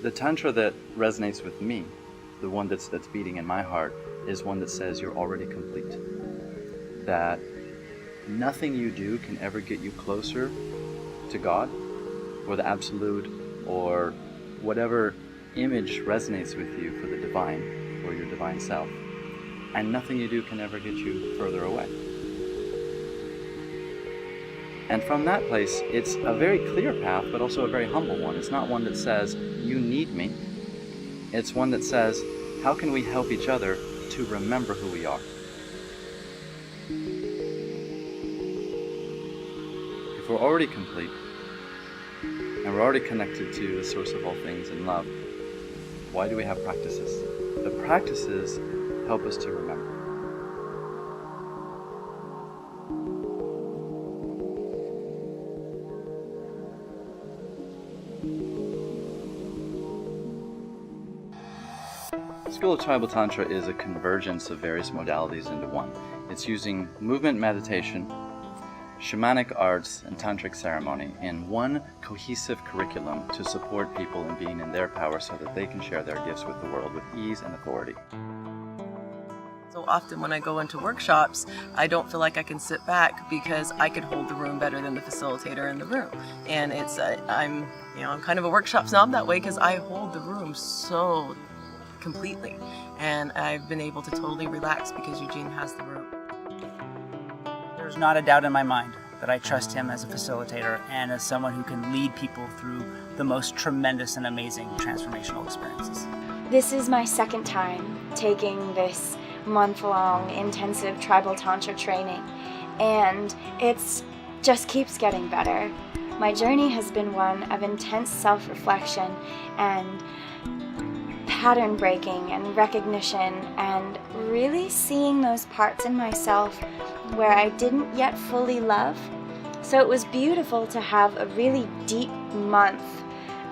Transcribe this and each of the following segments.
The Tantra that resonates with me, the one that's beating in my heart, is one that says you're already complete. That nothing you do can ever get you closer to God, or the Absolute, or whatever image resonates with you for the divine, or your divine self. And nothing you do can ever get you further away. And from that place, it's a very clear path, but also a very humble one. It's not one that says, you need me. It's one that says, how can we help each other to remember who we are? If we're already complete, and we're already connected to the source of all things in love, why do we have practices? The practices help us to remember. School of Tribal Tantra is a convergence of various modalities into one. It's using movement meditation, shamanic arts, and tantric ceremony in one cohesive curriculum to support people in being in their power so that they can share their gifts with the world with ease and authority. So often when I go into workshops, I don't feel like I can sit back because I could hold the room better than the facilitator in the room. And it's I'm kind of a workshop snob that way because I hold the room so completely, and I've been able to totally relax because Eugene has the room. There's not a doubt in my mind that I trust him as a facilitator and as someone who can lead people through the most tremendous and amazing transformational experiences. This is my second time taking this month-long intensive tribal tantra training, and it's just keeps getting better. My journey has been one of intense self-reflection and pattern breaking and recognition, and really seeing those parts in myself where I didn't yet fully love. So it was beautiful to have a really deep month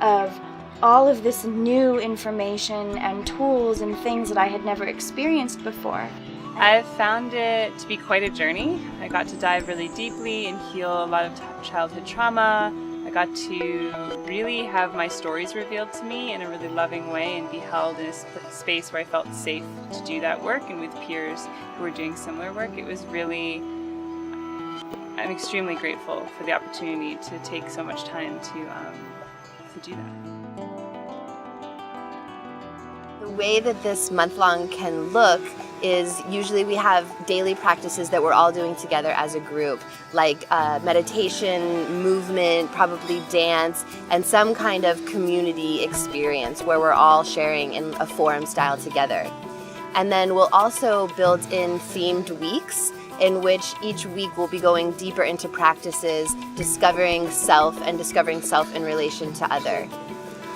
of all of this new information and tools and things that I had never experienced before. I've found it to be quite a journey. I got to dive really deeply and heal a lot of childhood trauma. I got to really have my stories revealed to me in a really loving way and be held in a space where I felt safe to do that work, and with peers who were doing similar work. It was really, I'm extremely grateful for the opportunity to take so much time to do that. The way that this month-long can look is usually we have daily practices that we're all doing together as a group, like meditation, movement, probably dance, and some kind of community experience where we're all sharing in a forum style together. And then we'll also build in themed weeks in which each week we'll be going deeper into practices, discovering self and discovering self in relation to other.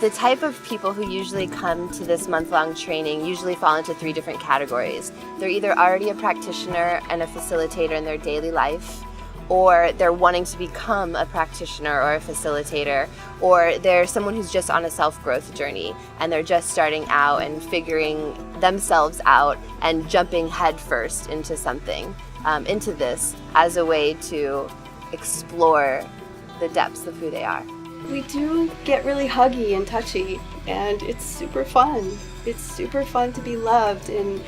The type of people who usually come to this month-long training usually fall into 3 different categories. They're either already a practitioner and a facilitator in their daily life, or they're wanting to become a practitioner or a facilitator, or they're someone who's just on a self-growth journey and they're just starting out and figuring themselves out and jumping headfirst into something, into this as a way to explore the depths of who they are. We do get really huggy and touchy, and it's super fun. It's super fun to be loved, and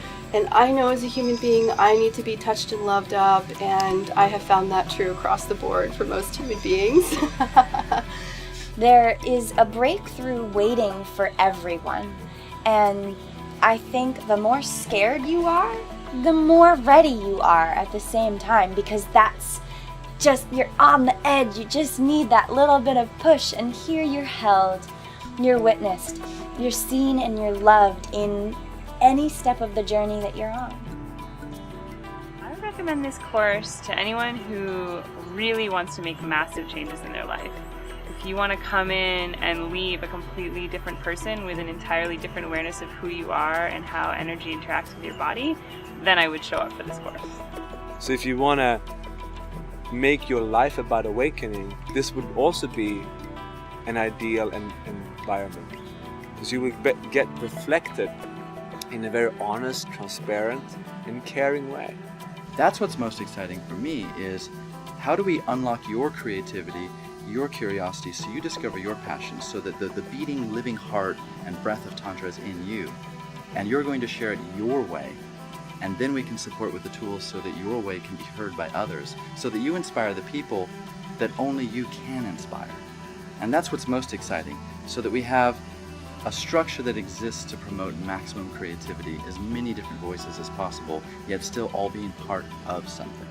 I know as a human being I need to be touched and loved up, and I have found that true across the board for most human beings. There is a breakthrough waiting for everyone, and I think the more scared you are, the more ready you are at the same time, because that's just, you're on the edge, you just need that little bit of push, and here you're held, you're witnessed, you're seen, and you're loved in any step of the journey that you're on. I would recommend this course to anyone who really wants to make massive changes in their life. If you want to come in and leave a completely different person with an entirely different awareness of who you are and how energy interacts with your body, then I would show up for this course. So if you want to make your life about awakening, this would also be an ideal environment, because you will get reflected in a very honest, transparent, and caring way. That's what's most exciting for me, is how do we unlock your creativity your curiosity, so you discover your passion, so that the beating, living heart and breath of Tantra is in you. And you're going to share it your way. And then we can support with the tools so that your way can be heard by others, so that you inspire the people that only you can inspire. And that's what's most exciting, so that we have a structure that exists to promote maximum creativity, as many different voices as possible, yet still all being part of something.